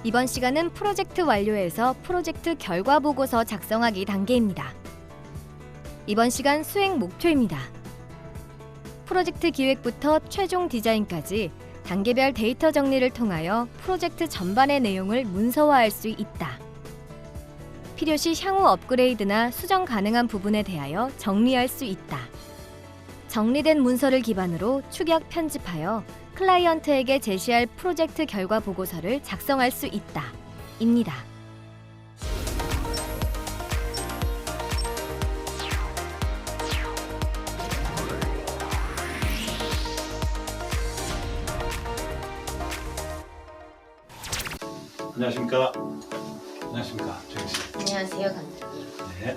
이번 시간은 프로젝트 완료에서 프로젝트 결과 보고서 작성하기 단계입니다. 이번 시간 수행 목표입니다. 프로젝트 기획부터 최종 디자인까지 단계별 데이터 정리를 통하여 프로젝트 전반의 내용을 문서화할 수 있다. 필요시 향후 업그레이드나 수정 가능한 부분에 대하여 정리할 수 있다. 정리된 문서를 기반으로 축약 편집하여 클라이언트에게 제시할 프로젝트 결과 보고서를 작성할 수 있다. 입니다. 안녕하십니까. 안녕하십니까. 조영 씨. 안녕하세요, 감독님. 네.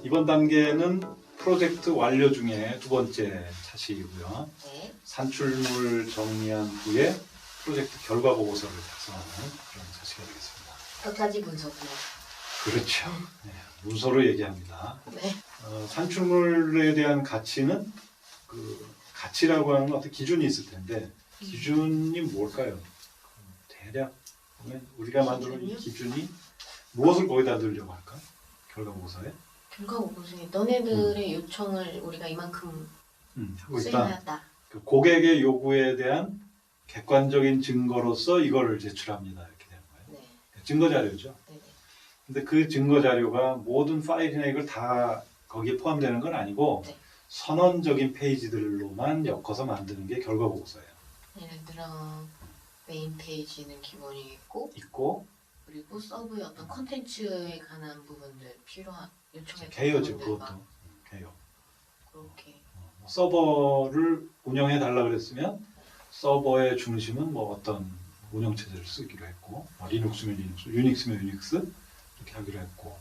이번 단계는 프로젝트 완료 중에 두 번째 차시이고요. 네. 산출물 정리한 후에 프로젝트 결과 보고서를 작성하는 그런 차시가 되겠습니다. 몇 가지 문서구나. 그렇죠. 네. 문서로 얘기합니다. 네. 산출물에 대한 가치는 가치라고 하는 어떤 기준이 있을 텐데 기준이 뭘까요? 대략 우리가 만들어 이 기준이 무엇을 거기다 넣으려고 할까? 결과 보고서에? 결과 보고서에 너네들의 요청을 우리가 이만큼 하고 있다. 수행하였다. 그 고객의 요구에 대한 객관적인 증거로서 이거를 제출합니다. 이렇게 되는 거예요. 네. 증거 자료죠. 네네. 근데 그 증거 자료가 모든 파일이나 이걸 다 거기에 포함되는 건 아니고 네. 선언적인 페이지들로만 엮어서 만드는 게 결과 보고서예요. 예를 들어 메인 페이지는 기본이 있고 그리고 서브의 어떤 컨텐츠에 관한 부분들 요청했던 개요죠. 부분들과 그것도 개요. 그렇게 서버를 운영해 달라 그랬으면 서버의 중심은 어떤 운영 체제를 쓰기로 했고 리눅스면 리눅스, 유닉스면 유닉스 이렇게 하기로 했고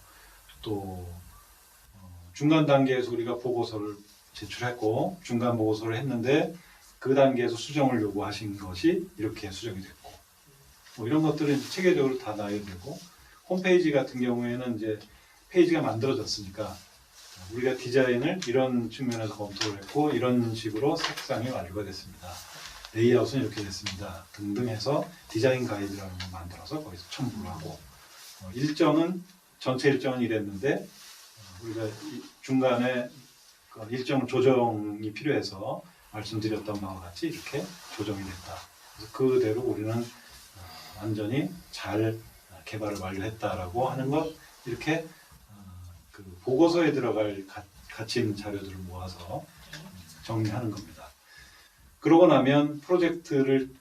또 중간 단계에서 우리가 보고서를 제출했고 중간 보고서를 했는데 그 단계에서 수정을 요구하신 것이 이렇게 수정이 됐고 이런 것들은 이제 체계적으로 다 나야 되고 홈페이지 같은 경우에는 이제 페이지가 만들어졌으니까 우리가 디자인을 이런 측면에서 검토를 했고 이런 식으로 색상이 완료가 됐습니다. 레이아웃은 이렇게 됐습니다. 등등 해서 디자인 가이드라는 걸 만들어서 거기서 첨부를 하고 전체 일정은 이랬는데 우리가 중간에 일정 조정이 필요해서 말씀드렸던 바와 같이 이렇게 조정이 됐다. 그래서 그대로 우리는 완전히 잘 개발을 완료했다라고 하는 것 이렇게 그 보고서에 들어갈 가치 있는 자료들을 모아서 정리하는 겁니다. 그러고 나면 프로젝트를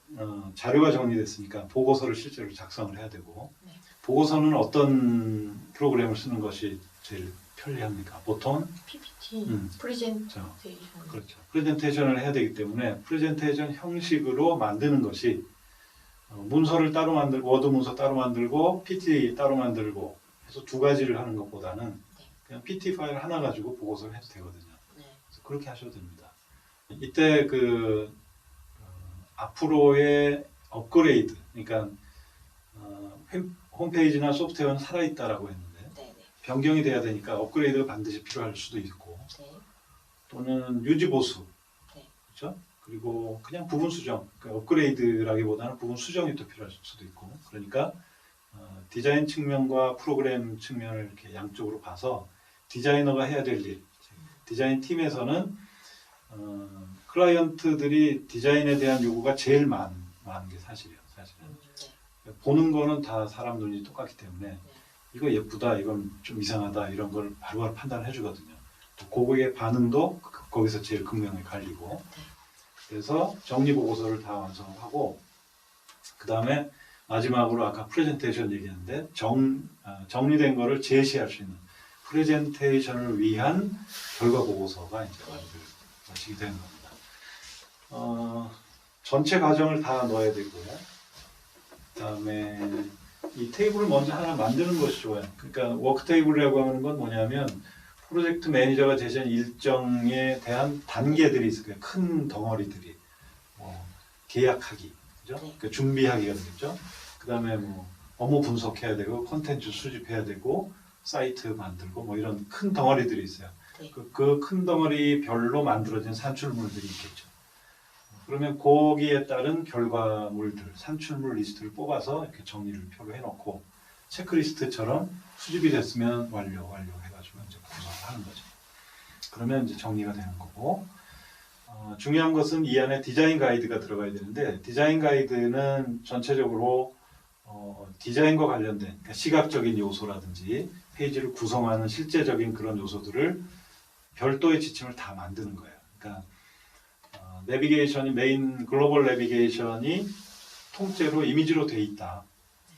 자료가 정리됐으니까 보고서를 실제로 작성을 해야 되고 네. 보고서는 어떤 프로그램을 쓰는 것이 제일 편리합니까? 보통 PPT, 프레젠테이션. 그렇죠. 프레젠테이션을 해야 되기 때문에 프레젠테이션 형식으로 만드는 것이 문서를 따로 만들고 워드 문서 따로 만들고 PT 따로 만들고 해서 두 가지를 하는 것보다는 그냥 PT 파일 하나 가지고 보고서를 해도 되거든요. 네. 그래서 그렇게 하셔도 됩니다. 이때 앞으로의 업그레이드, 그러니까 홈페이지나 소프트웨어는 살아있다라고 했는데 네네. 변경이 돼야 되니까 업그레이드가 반드시 필요할 수도 있고 네. 또는 유지 보수, 네. 그렇죠? 그리고 그냥 부분 수정, 그러니까 업그레이드라기보다는 부분 수정이 또 필요할 수도 있고 그러니까 디자인 측면과 프로그램 측면을 이렇게 양쪽으로 봐서 디자이너가 해야 될 일, 디자인 팀에서는 클라이언트들이 디자인에 대한 요구가 제일 많은 게 사실이에요. 사실은 네. 보는 거는 다 사람 눈이 똑같기 때문에 이거 예쁘다, 이건 좀 이상하다 이런 걸 바로바로 판단을 해주거든요. 또 고객의 반응도 거기서 제일 극명히 갈리고 그래서 정리 보고서를 다 완성하고 그 다음에 마지막으로 아까 프레젠테이션 얘기했는데 정리된 거를 제시할 수 있는 프레젠테이션을 위한 결과 보고서가 이제 완성이 되는 겁니다. 전체 과정을 다 넣어야 되고 그 다음에 이 테이블을 먼저 하나 만드는 것이 좋아요. 그러니까 워크 테이블이라고 하는 건 뭐냐면 프로젝트 매니저가 제시한 일정에 대한 단계들이 있을 거예요. 큰 덩어리들이 계약하기, 그죠? 그러니까 준비하기가 되겠죠. 그 다음에 업무 분석해야 되고 콘텐츠 수집해야 되고 사이트 만들고 이런 큰 덩어리들이 있어요. 네. 그 큰 덩어리 별로 만들어진 산출물들이 있겠죠. 그러면 거기에 따른 결과물들, 산출물 리스트를 뽑아서 이렇게 정리를 표로 해놓고 체크리스트처럼 수집이 됐으면 완료 해가지고 이제 구성을 하는 거죠. 그러면 이제 정리가 되는 거고, 중요한 것은 이 안에 디자인 가이드가 들어가야 되는데, 디자인 가이드는 전체적으로 디자인과 관련된 그러니까 시각적인 요소라든지 페이지를 구성하는 실제적인 그런 요소들을 별도의 지침을 다 만드는 거예요. 그러니까 내비게이션이 메인 글로벌 내비게이션이 통째로 이미지로 돼 있다.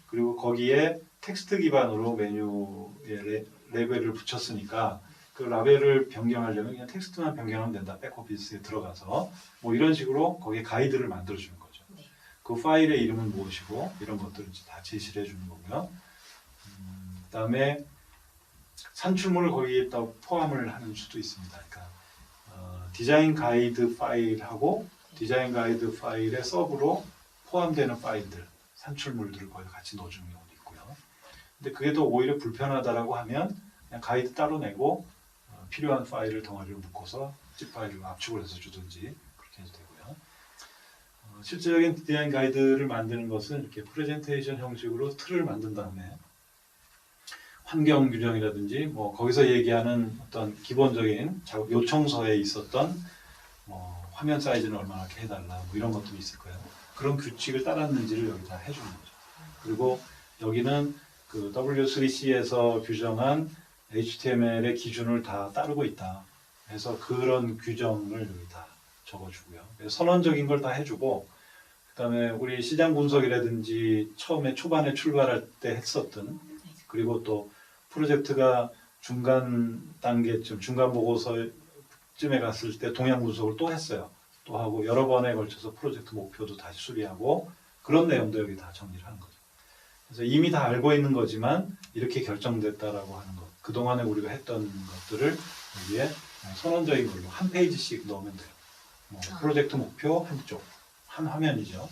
그리고 거기에 텍스트 기반으로 메뉴에 레벨을 붙였으니까 그 라벨을 변경하려면 그냥 텍스트만 변경하면 된다. 백오피스에 들어가서 뭐 이런 식으로 거기에 가이드를 만들어주는 거죠. 네. 그 파일의 이름은 무엇이고 이런 것들을 다 제시를 해주는 거고요. 그다음에 산출물을 거기에다 포함을 하는 수도 있습니다. 그러니까 디자인 가이드 파일하고 디자인 가이드 파일의 서브로 포함되는 파일들, 산출물들을 거기 같이 넣어주는 경우도 있고요. 근데 그게 더 오히려 불편하다라고 하면 그냥 가이드 따로 내고 필요한 파일을 덩어리로 묶어서 zip 파일을 압축을 해서 주든지 그렇게 해도 되고요. 실제적인 디자인 가이드를 만드는 것은 이렇게 프레젠테이션 형식으로 틀을 만든 다음에 환경 규정이라든지 뭐 거기서 얘기하는 어떤 기본적인 작업 요청서에 있었던 뭐 화면 사이즈는 얼마나 이렇게 해달라 뭐 이런 것들이 있을 거예요. 그런 규칙을 따랐는지를 여기다 해주는 거죠. 그리고 여기는 그 W3C에서 규정한 HTML의 기준을 다 따르고 있다. 그래서 그런 규정을 여기 다 적어주고요. 선언적인 걸 다 해주고 그다음에 우리 시장 분석이라든지 처음에 초반에 출발할 때 했었던 그리고 또 프로젝트가 중간 단계쯤 중간 보고서쯤에 갔을 때 동향 분석을 또 했어요. 또 하고 여러 번에 걸쳐서 프로젝트 목표도 다시 수리하고 그런 내용도 여기 다 정리를 하는 거죠. 그래서 이미 다 알고 있는 거지만 이렇게 결정됐다라고 하는 것. 그동안에 우리가 했던 것들을 여기에 선언적인 걸로 한 페이지씩 넣으면 돼요. 뭐 프로젝트 목표 한쪽, 한 화면이죠.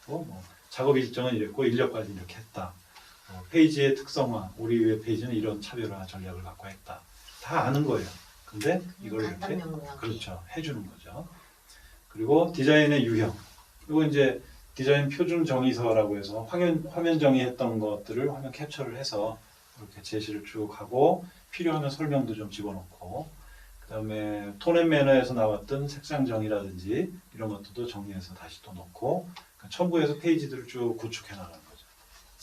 또 뭐 작업 일정은 이랬고 인력 관리 이렇게 했다. 페이지의 특성화, 우리 웹페이지는 이런 차별화 전략을 갖고 했다. 다 아는 거예요. 근데 이걸 이렇게 그렇죠 해주는 거죠. 그리고 디자인의 유형. 그리고 이제 디자인 표준 정의서라고 해서 화면 정의했던 것들을 화면 캡처를 해서 이렇게 제시를 쭉 하고 필요하면 설명도 좀 집어넣고 그다음에 톤 앤 매너에서 나왔던 색상 정의라든지 이런 것들도 정리해서 다시 또 넣고 그러니까 첨부해서 페이지들을 쭉 구축해 나가는 거죠.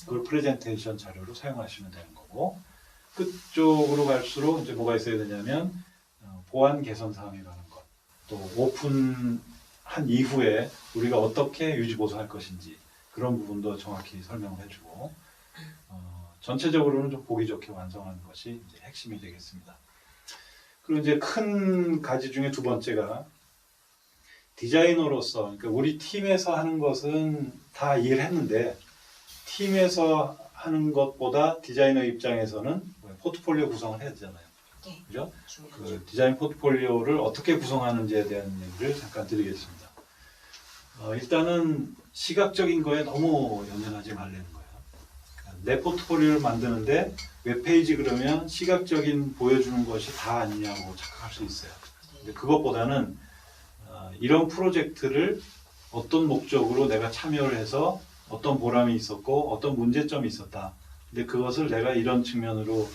그걸 프레젠테이션 자료로 사용하시면 되는 거고 끝쪽으로 갈수록 이제 뭐가 있어야 되냐면 보안 개선 사항이라는 것, 또 오픈한 이후에 우리가 어떻게 유지 보수할 것인지 그런 부분도 정확히 설명을 해주고 전체적으로는 좀 보기 좋게 완성하는 것이 이제 핵심이 되겠습니다. 그리고 이제 큰 가지 중에 두 번째가 디자이너로서 그러니까 우리 팀에서 하는 것은 다 이해를 했는데 팀에서 하는 것보다 디자이너 입장에서는 포트폴리오 구성을 해야 되잖아요. 네. 그죠? 그 디자인 포트폴리오를 어떻게 구성하는지에 대한 얘기를 잠깐 드리겠습니다. 일단은 시각적인 거에 너무 연연하지 말라는 거예요. 그러니까 내 포트폴리오를 만드는데 웹페이지 그러면 시각적인 보여주는 것이 다 아니냐고 착각할 수 있어요. 근데 그것보다는 이런 프로젝트를 어떤 목적으로 내가 참여를 해서 어떤 보람이 있었고 어떤 문제점이 있었다. 근데 그것을 내가 이런 측면으로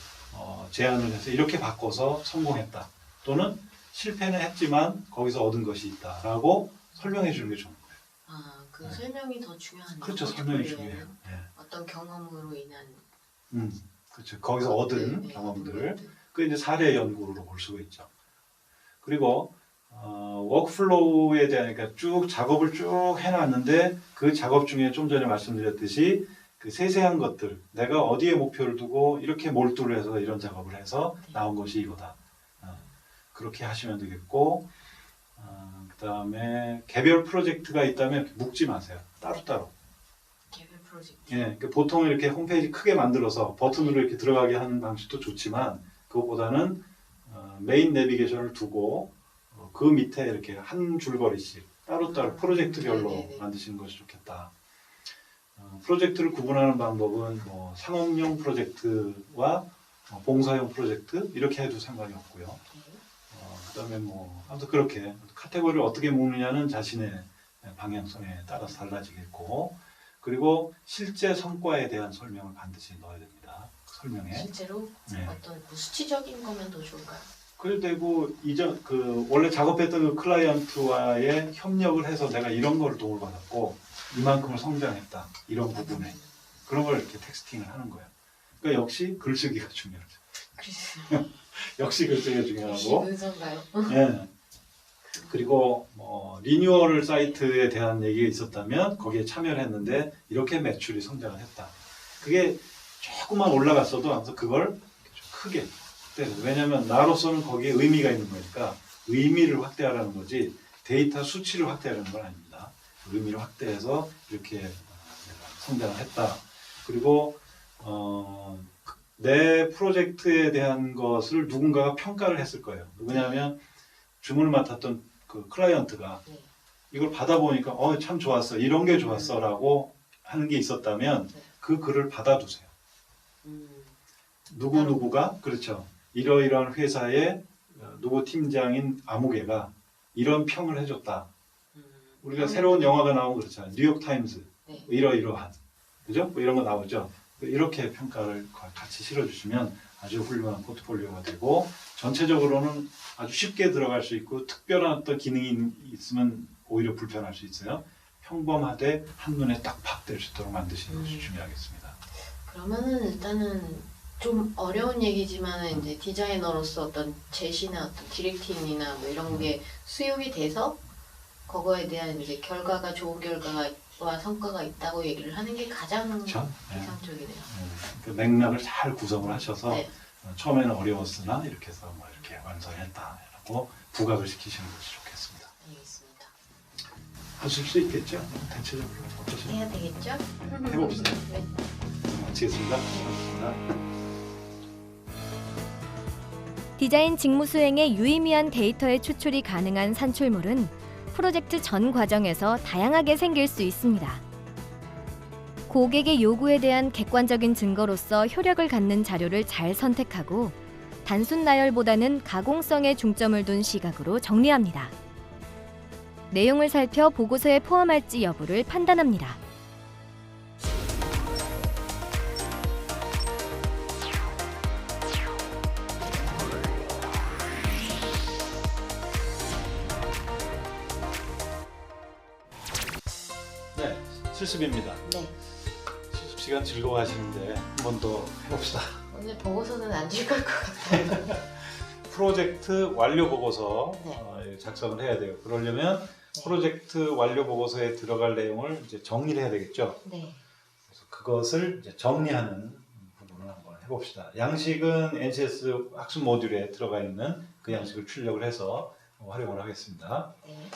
제안을 해서 이렇게 바꿔서 성공했다. 또는 실패는 했지만 거기서 얻은 것이 있다라고 설명해 주는 게 좋은 거예요. 그 설명이 더 중요하네요. 그렇죠. 설명이 중요해요. 네. 어떤 경험으로 인한 그렇죠. 거기서 얻은 경험들. 그 이제 사례 연구로 볼 수가 있죠. 그리고 워크플로우에 대한 그러니까 쭉 작업을 쭉 해놨는데 그 작업 중에 좀 전에 말씀드렸듯이 그 세세한 것들 내가 어디에 목표를 두고 이렇게 몰두를 해서 이런 작업을 해서 나온 것이 이거다. 그렇게 하시면 되겠고 그 다음에 개별 프로젝트가 있다면 이렇게 묶지 마세요. 따로따로. 개별 프로젝트. 예, 그러니까 보통 이렇게 홈페이지 크게 만들어서 버튼으로 이렇게 들어가게 하는 방식도 좋지만 그것보다는 메인 내비게이션을 두고 그 밑에 이렇게 한 줄거리씩 따로따로 프로젝트별로 네네네. 만드시는 것이 좋겠다. 프로젝트를 구분하는 방법은 뭐 상업용 프로젝트와 봉사용 프로젝트 이렇게 해도 상관이 없고요. 그다음에 뭐 아무튼 그렇게 카테고리를 어떻게 묶느냐는 자신의 방향성에 따라서 달라지겠고, 그리고 실제 성과에 대한 설명을 반드시 넣어야 됩니다. 설명에. 실제로 네. 어떤 뭐 수치적인 거면 더 좋을까요? 그래도 되고 이전 원래 작업했던 그 클라이언트와의 협력을 해서 내가 이런 거를 도움을 받았고 이만큼을 성장했다 이런 부분에 그런 걸 이렇게 텍스팅을 하는 거예요. 그러니까 역시 글쓰기가 중요하죠. 글쎄요. 역시 글쓰기가 역시 중요하고. 문서인가요? 예. 그리고 뭐 리뉴얼 사이트에 대한 얘기가 있었다면 거기에 참여를 했는데 이렇게 매출이 성장을 했다. 그게 조금만 올라갔어도 항상 그걸 좀 크게 때려요. 왜냐하면 나로서는 거기에 의미가 있는 거니까 의미를 확대하라는 거지 데이터 수치를 확대하는 건 아닙니다. 의미를 확대해서 이렇게 내가 성장을 했다. 그리고 내 프로젝트에 대한 것을 누군가가 평가를 했을 거예요. 누구냐면 주문을 맡았던 그 클라이언트가 네. 이걸 받아보니까 참 좋았어. 이런 게 좋았어. 라고 하는 게 있었다면 네. 그 글을 받아두세요. 음. 누구누구가 그렇죠. 이러이러한 회사의 누구 팀장인 아무개가 이런 평을 해줬다. 우리가 새로운 영화가 나오면 그렇잖아요. 뉴욕타임즈 네. 이러이러한 그죠? 뭐 이런 거 나오죠. 이렇게 평가를 같이 실어주시면 아주 훌륭한 포트폴리오가 되고 전체적으로는 아주 쉽게 들어갈 수 있고 특별한 어떤 기능이 있으면 오히려 불편할 수 있어요. 평범하되 한눈에 딱 팍 될 수 있도록 만드시는 것이 중요하겠습니다. 그러면은 일단은 좀 어려운 얘기지만은 이제 디자이너로서 어떤 제시나 어떤 디렉팅이나 뭐 이런 게 수용이 돼서 그거에 대한 이제 결과가 좋은 결과와 성과가 있다고 얘기를 하는 게 가장 그렇죠? 이상적이네요. 그 맥락을 잘 구성을 하셔서 네. 처음에는 어려웠으나 이렇게 해서 뭐 이렇게 완성했다라고 부각을 시키시는 것이 좋겠습니다. 알겠습니다. 하실 수 있겠죠? 대체적으로 어떠세요? 해야 되겠죠? 해봅시다. 네. 마치겠습니다. 고맙습니다. 디자인 직무 수행에 유의미한 데이터의 추출이 가능한 산출물은 프로젝트 전 과정에서 다양하게 생길 수 있습니다. 고객의 요구에 대한 객관적인 증거로서 효력을 갖는 자료를 잘 선택하고 단순 나열보다는 가공성에 중점을 둔 시각으로 정리합니다. 내용을 살펴 보고서에 포함할지 여부를 판단합니다. 네, 실습입니다. 네. 실습 시간 즐거워하시는데 한 번 더 해봅시다. 오늘 보고서는 안 읽을 것 같아요. 프로젝트 완료 보고서 네. 작성을 해야 돼요. 그러려면 네. 프로젝트 완료 보고서에 들어갈 내용을 이제 정리를 해야 되겠죠. 네. 그래서 그것을 이제 정리하는 부분을 한번 해봅시다. 양식은 NCS 학습 모듈에 들어가 있는 그 양식을 출력을 해서 활용을 하겠습니다. 네.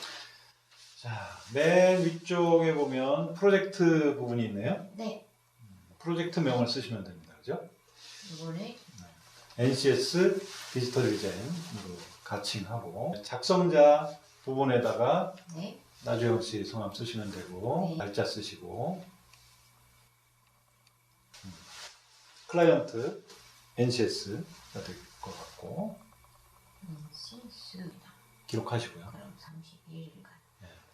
자, 맨 위쪽에 보면 프로젝트 부분이 있네요. 네. 프로젝트명을 쓰시면 됩니다. 그죠? 이번에 NCS 디지털 디자인으로 가칭하고 작성자 부분에다가 네. 나주영 씨 성함 쓰시면 되고 네. 날짜 쓰시고 클라이언트 NCS가 될 것 같고 실수 기록하시고요. 그럼 31일간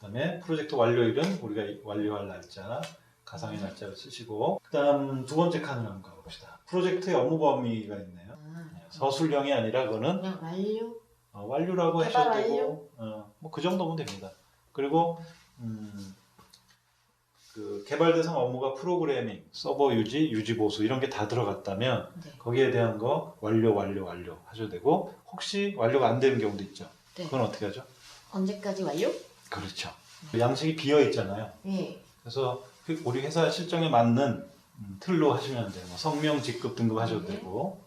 그다음에 프로젝트 완료일은 우리가 완료할 날짜 가상의 날짜를 쓰시고 그다음 두 번째 칸을 한번 가봅시다. 프로젝트의 업무 범위가 있네요. 서술형이 아니라 그거는 그냥 완료? 완료라고 개발 하셔도 되고 뭐 그 정도면 됩니다. 그리고 그 개발 대상 업무가 프로그래밍, 서버 유지, 유지 보수 이런 게 다 들어갔다면 네. 거기에 대한 거 완료 하셔도 되고 혹시 완료가 안 되는 경우도 있죠. 네. 그건 어떻게 하죠? 언제까지 완료? 그렇죠. 양식이 비어 있잖아요. 네. 그래서 우리 회사 실정에 맞는 틀로 하시면 돼요. 뭐 성명, 직급, 등급 하셔도 네. 되고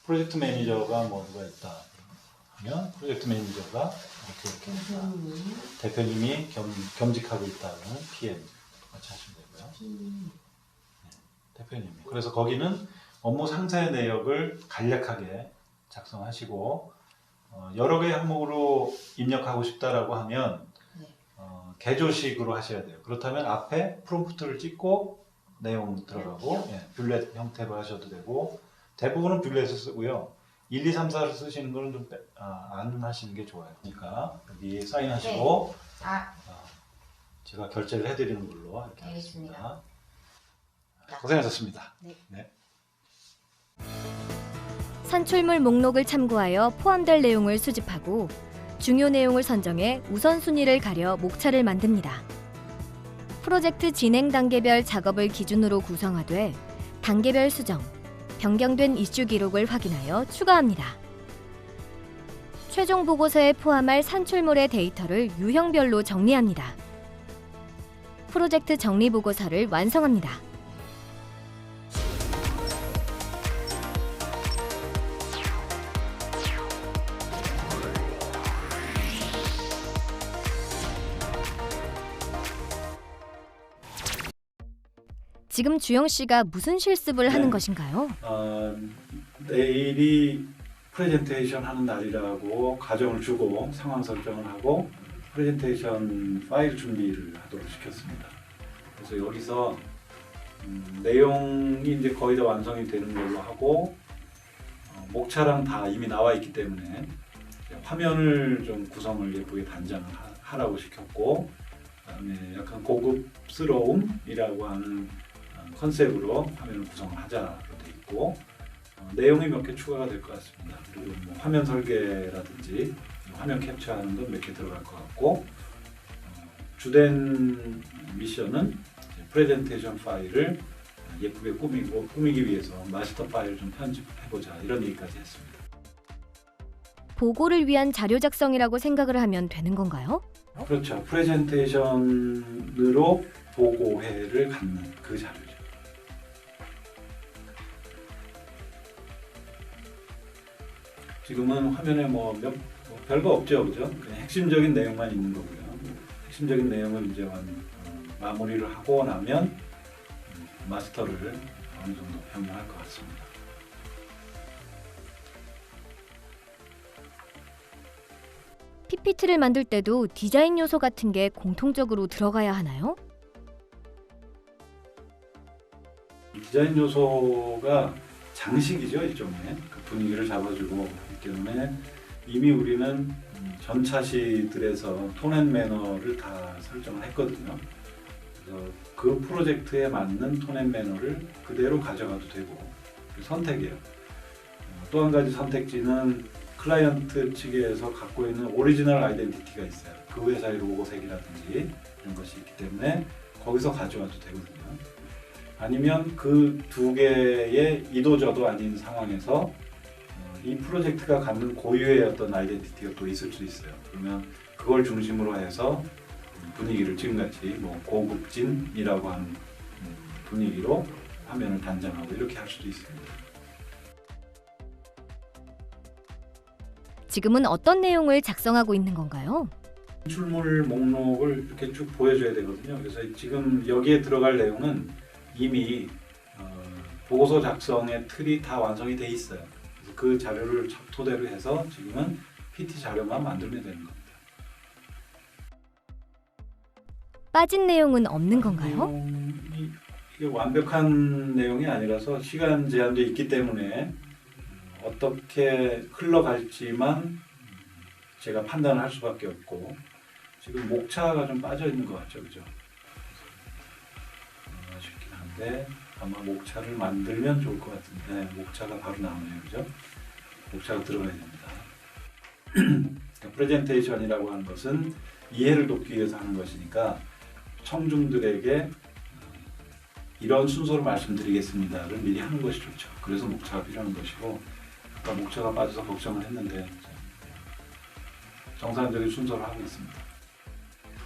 프로젝트 매니저가 뭐 누가 있다 하면 프로젝트 매니저가 이렇게 있다. 대표님이 겸직하고 있다는 PM 같이 하시면 되고요. 대표님이. 그래서 거기는 업무 상세의 내역을 간략하게 작성하시고 여러 개의 항목으로 입력하고 싶다라고 하면 네. 개조식으로 하셔야 돼요. 그렇다면 앞에 프롬프트를 찍고 내용 들어가고 뷰렛 형태로 하셔도 되고 대부분은 뷰렛을 쓰고요. 1, 2, 3, 4를 쓰시는 거는 좀 안 하시는 게 좋아요. 그러니까 여기 사인하시고 제가 결제를 해드리는 걸로 이렇게 알겠습니다. 하겠습니다. 고생하셨습니다. 네. 산출물 목록을 참고하여 포함될 내용을 수집하고 중요 내용을 선정해 우선순위를 가려 목차를 만듭니다. 프로젝트 진행 단계별 작업을 기준으로 구성하되 단계별 수정, 변경된 이슈 기록을 확인하여 추가합니다. 최종 보고서에 포함할 산출물의 데이터를 유형별로 정리합니다. 프로젝트 정리 보고서를 완성합니다. 지금 주영 씨가 무슨 실습을 하는 것인가요? 내일이 프레젠테이션 하는 날이라고 가정을 주고 상황 설정을 하고 프레젠테이션 파일 준비를 하도록 시켰습니다. 그래서 여기서 내용이 이제 거의 다 완성이 되는 걸로 하고 목차랑 다 이미 나와 있기 때문에 화면을 좀 구성을 예쁘게 단장을 하라고 시켰고, 그다음에 약간 고급스러움이라고 하는 컨셉으로 화면을 구성을 하자로 돼 있고, 내용이 몇 개 추가가 될 것 같습니다. 그리고 뭐 화면 설계라든지 화면 캡처하는 건 몇 개 들어갈 것 같고, 주된 미션은 프레젠테이션 파일을 예쁘게 꾸미기 위해서 마스터 파일을 좀 편집해보자, 이런 얘기까지 했습니다. 보고를 위한 자료 작성이라고 생각을 하면 되는 건가요? 그렇죠. 프레젠테이션으로 보고회를 갖는 그 자료죠. 지금은 화면에 별거 없죠, 그죠? 그냥 핵심적인 내용만 있는 거고요. 핵심적인 내용을 이제 마무리를 하고 나면 마스터를 어느 정도 병행할 것 같습니다. PPT를 만들 때도 디자인 요소 같은 게 공통적으로 들어가야 하나요? 디자인 요소가 장식이죠, 일종의. 그 분위기를 잡아주고 있기 때문에 이미 우리는 전차시들에서 톤 앤 매너를 다 설정을 했거든요. 그래서 그 프로젝트에 맞는 톤 앤 매너를 그대로 가져가도 되고, 선택이에요. 또 한 가지 선택지는 클라이언트 측에서 갖고 있는 오리지널 아이덴티티가 있어요. 그 회사의 로고색이라든지 이런 것이 있기 때문에 거기서 가져와도 되거든요. 아니면 그 두 개의 이도저도 아닌 상황에서 이 프로젝트가 갖는 고유의 어떤 아이덴티티가 또 있을 수 있어요. 그러면 그걸 중심으로 해서 분위기를 지금같이 고급진이라고 하는 분위기로 화면을 단장하고 이렇게 할 수도 있습니다. 지금은 어떤 내용을 작성하고 있는 건가요? 산출물 목록을 이렇게 쭉 보여줘야 되거든요. 그래서 지금 여기에 들어갈 내용은 이미 보고서 작성의 틀이 다 완성이 돼 있어요. 그래서 그 자료를 토대로 해서 지금은 PT 자료만 만들면 되는 겁니다. 빠진 내용은 없는 건가요? 이게 완벽한 내용이 아니라서 시간 제한도 있기 때문에 어떻게 흘러갈지만 제가 판단을 할 수밖에 없고, 지금 목차가 좀 빠져 있는 것 같죠, 그죠? 아쉽긴 한데 아마 목차를 만들면 좋을 것 같은데 목차가 바로 나오네요, 그죠? 목차가 들어가야 됩니다. 프레젠테이션이라고 하는 것은 이해를 돕기 위해서 하는 것이니까 청중들에게 이런 순서로 말씀드리겠습니다를 미리 하는 것이 좋죠. 그래서 목차가 필요한 것이고, 아까 목차가 빠져서 걱정을 했는데 정상적인 순서로 하고 있습니다.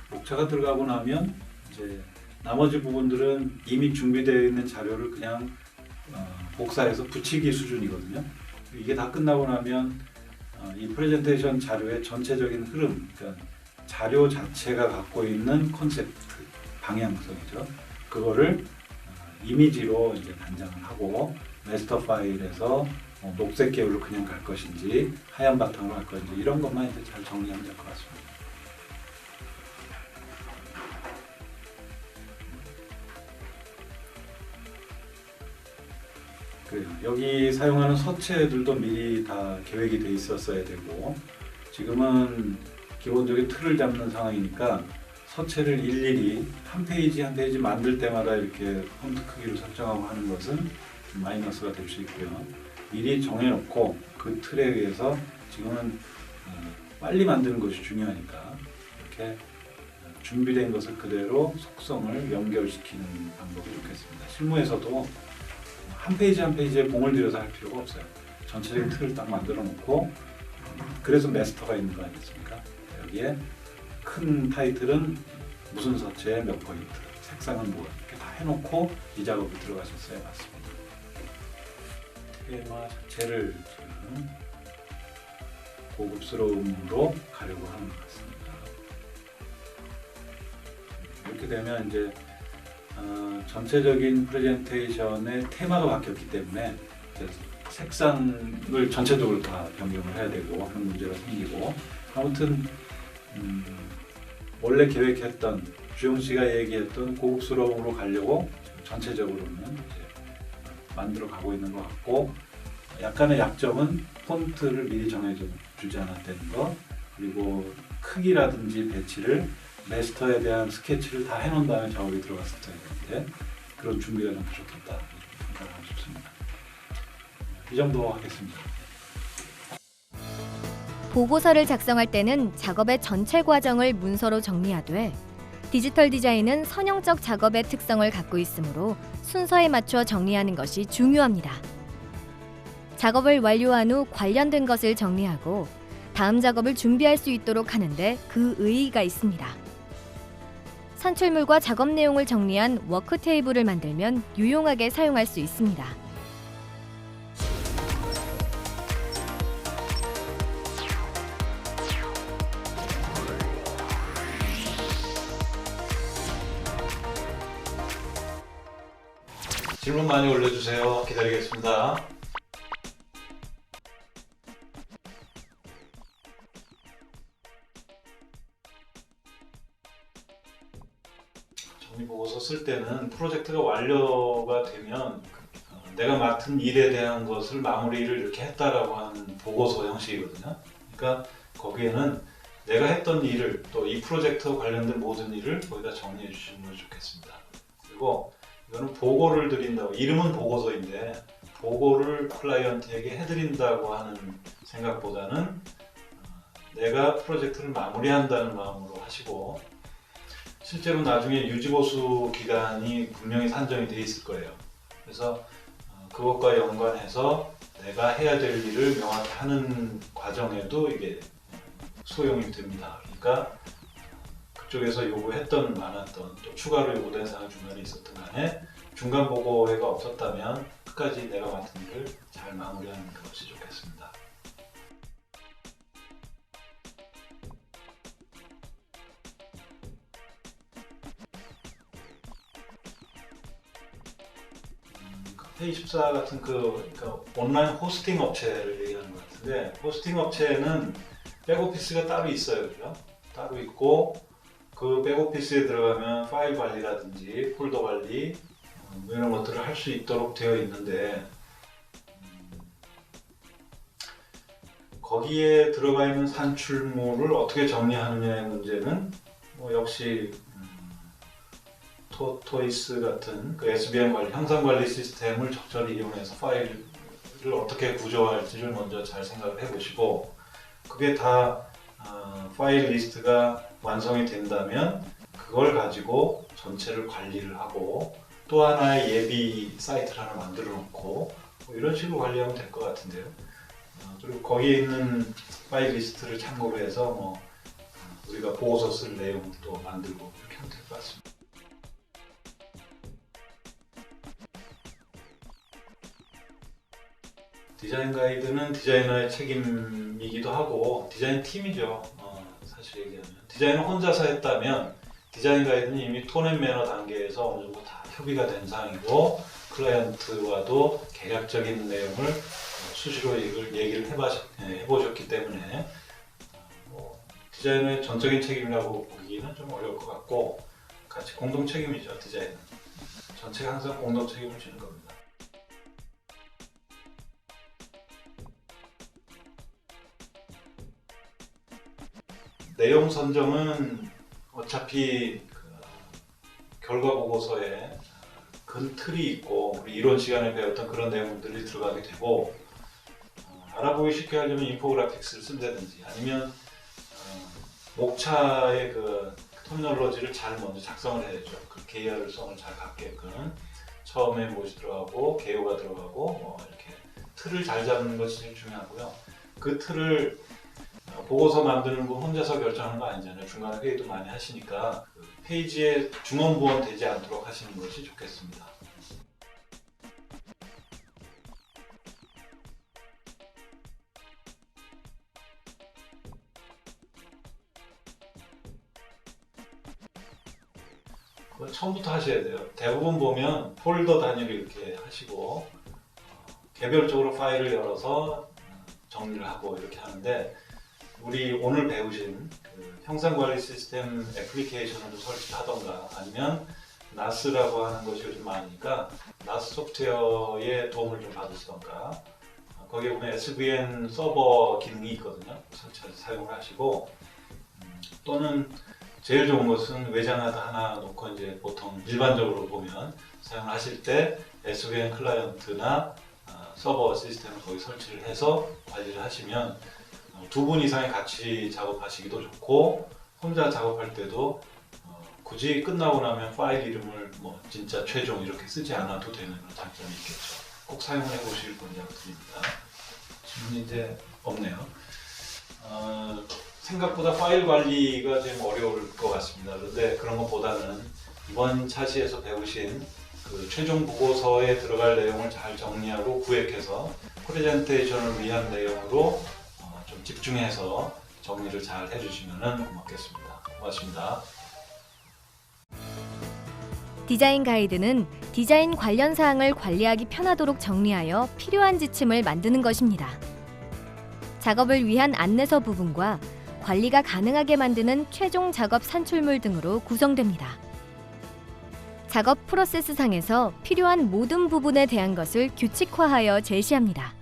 목차가 들어가고 나면 이제 나머지 부분들은 이미 준비되어 있는 자료를 그냥 복사해서 붙이기 수준이거든요. 이게 다 끝나고 나면 이 프레젠테이션 자료의 전체적인 흐름, 그러니까 자료 자체가 갖고 있는 컨셉트, 방향성이죠. 그거를 이미지로 이제 단장을 하고 마스터 파일에서 녹색 계열로 그냥 갈 것인지 하얀 바탕으로 갈 것인지 이런 것만 이제 잘 정리하면 될 것 같습니다. 그래요. 여기 사용하는 서체들도 미리 다 계획이 돼 있었어야 되고, 지금은 기본적인 틀을 잡는 상황이니까 서체를 일일이 한 페이지 한 페이지 만들 때마다 이렇게 폰트 크기를 설정하고 하는 것은 좀 마이너스가 될 수 있고요. 미리 정해놓고 그 틀에 의해서 지금은 빨리 만드는 것이 중요하니까 이렇게 준비된 것을 그대로 속성을 연결시키는 방법이 좋겠습니다. 실무에서도 한 페이지 한 페이지에 공을 들여서 할 필요가 없어요. 전체적인 틀을 딱 만들어 놓고 그래서 마스터가 있는 거 아니겠습니까? 여기에 큰 타이틀은 무슨 서체에 몇 포인트, 색상은 뭐 이렇게 다 해놓고 이 작업에 들어가셨어야 맞습니다. 테마 자체를 지금 고급스러움으로 가려고 하는 것 같습니다. 이렇게 되면 이제 전체적인 프레젠테이션의 테마가 바뀌었기 때문에 이제 색상을 전체적으로 다 변경을 해야 되고 하는 문제가 생기고 아무튼 원래 계획했던 주영 씨가 얘기했던 고급스러움으로 가려고 전체적으로는 이제 만들어 가고 있는 것 같고 약간의 약점은 폰트를 미리 정해져 주지 않았다는 거 그리고 크기라든지 배치를 마스터에 대한 스케치를 다 해놓은 다음에 작업이 들어갔을 텐데 그런 준비가 좀 부족했다 생각하고 싶습니다. 이 정도 하겠습니다. 보고서를 작성할 때는 작업의 전체 과정을 문서로 정리하되 디지털 디자인은 선형적 작업의 특성을 갖고 있으므로 순서에 맞춰 정리하는 것이 중요합니다. 작업을 완료한 후 관련된 것을 정리하고 다음 작업을 준비할 수 있도록 하는데 그 의의가 있습니다. 산출물과 작업 내용을 정리한 워크 테이블을 만들면 유용하게 사용할 수 있습니다. 질문 많이 올려주세요. 기다리겠습니다. 정리보고서 쓸 때는 프로젝트가 완료가 되면 내가 맡은 일에 대한 것을 마무리를 이렇게 했다라고 하는 보고서 형식이거든요. 그러니까 거기에는 내가 했던 일을 또 이 프로젝트와 관련된 모든 일을 거기다 정리해 주시면 좋겠습니다. 그리고 이거는 보고를 드린다고, 이름은 보고서인데 보고를 클라이언트에게 해드린다고 하는 생각보다는 내가 프로젝트를 마무리한다는 마음으로 하시고 실제로 나중에 유지보수 기간이 분명히 산정이 돼 있을 거예요. 그래서 그것과 연관해서 내가 해야 될 일을 명확히 하는 과정에도 이게 소용이 됩니다. 그러니까 그쪽에서 요구했던 많았던 또 추가로 요구된 사항 중간에 있었던 간에 중간 보고회가 없었다면 끝까지 내가 맡은 일을 잘 마무리하는 것이 좋겠습니다. K24 같은 그러니까 온라인 호스팅 업체를 얘기하는 것 같은데 호스팅 업체는 백오피스가 따로 있어요. 그죠? 따로 있고 그 백오피스에 들어가면 파일 관리라든지 폴더 관리 뭐 이런 것들을 할 수 있도록 되어 있는데 거기에 들어가 있는 산출물을 어떻게 정리하느냐의 문제는 뭐 역시 토이스 같은 그 SBM 관리, 형상 관리 시스템을 적절히 이용해서 파일을 어떻게 구조할지를 먼저 잘 생각을 해보시고 그게 다 파일 리스트가 완성이 된다면 그걸 가지고 전체를 관리를 하고 또 하나의 예비 사이트를 하나 만들어 놓고 뭐 이런 식으로 관리하면 될 것 같은데요. 그리고 거기에 있는 파일 리스트를 참고로 해서 뭐 우리가 보고서 쓸 내용도 만들고 이렇게 하면 될 것 같습니다. 디자인 가이드는 디자이너의 책임이기도 하고 디자인 팀이죠. 사실 얘기하면 디자인을 혼자서 했다면 디자인 가이드는 이미 톤 앤 매너 단계에서 어느 정도 다 협의가 된 사항이고 클라이언트와도 계략적인 내용을 수시로 얘기를 해보셨기 때문에 디자이너의 전적인 책임이라고 보기는 좀 어려울 것 같고 같이 공동 책임이죠. 디자인은 전체가 항상 공동 책임을 지는 겁니다. 내용 선정은 어차피 결과 보고서에 큰 틀이 있고 우리 이론 시간에 배웠던 그런 내용들이 들어가게 되고 알아보기 쉽게 하려면 인포그래픽스를 쓴다든지 아니면 목차의 그 터미널로지를 잘 먼저 작성을 해야죠. 그 계열성을 잘 갖게끔 처음에 무엇이 들어가고 개요가 들어가고 뭐 이렇게 틀을 잘 잡는 것이 제일 중요하고요. 그 틀을 보고서 만드는 거 혼자서 결정하는 거 아니잖아요. 중간에 회의도 많이 하시니까 그 페이지에 중원부원 되지 않도록 하시는 것이 좋겠습니다. 그건 처음부터 하셔야 돼요. 대부분 보면 폴더 단위로 이렇게 하시고 개별적으로 파일을 열어서 정리를 하고 이렇게 하는데 우리 오늘 배우신 그 형상관리 시스템 애플리케이션을 설치하던가 아니면 나스라고 하는 것이 요즘 많으니까 나스 소프트웨어의 도움을 좀 받으시던가 거기에 보면 SVN 서버 기능이 있거든요. 설치해서 사용을 하시고 또는 제일 좋은 것은 외장하드 하나 놓고 이제 보통 일반적으로 보면 사용하실 때 SVN 클라이언트나 서버 시스템을 거기 설치를 해서 관리를 하시면 두 분 이상이 같이 작업하시기도 좋고 혼자 작업할 때도 굳이 끝나고 나면 파일 이름을 뭐 진짜 최종 이렇게 쓰지 않아도 되는 그런 장점이 있겠죠. 꼭 사용을 해보실 분이라고 드립니다. 질문이 이제 없네요. 생각보다 파일 관리가 좀 어려울 것 같습니다. 그런데 그런 것보다는 이번 차시에서 배우신 그 최종 보고서에 들어갈 내용을 잘 정리하고 구획해서 프레젠테이션을 위한 내용으로 좀 집중해서 정리를 잘 해주시면 고맙겠습니다. 고맙습니다. 디자인 가이드는 디자인 관련 사항을 관리하기 편하도록 정리하여 필요한 지침을 만드는 것입니다. 작업을 위한 안내서 부분과 관리가 가능하게 만드는 최종 작업 산출물 등으로 구성됩니다. 작업 프로세스상에서 필요한 모든 부분에 대한 것을 규칙화하여 제시합니다.